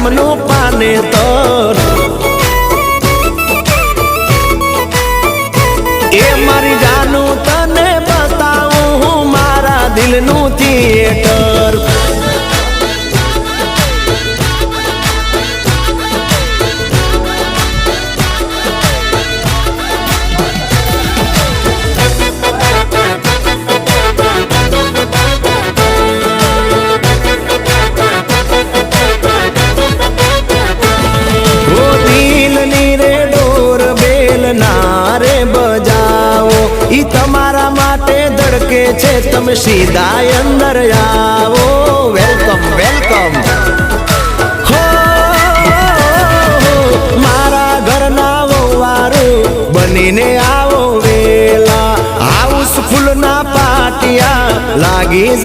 પ્રેમનું પાનેતર એ મારી જાનું તને બતાવું હું મારા દિલનું થિયેટર નારે બજાવો ઈ તમારા માટે ધડકે છે તમે સીધા અંદર આવો વેલકમ વેલકમ હો મારા ઘરના વવારું બનીને આવો વેલા હાઉસફુલ ના પાટિયા લાગી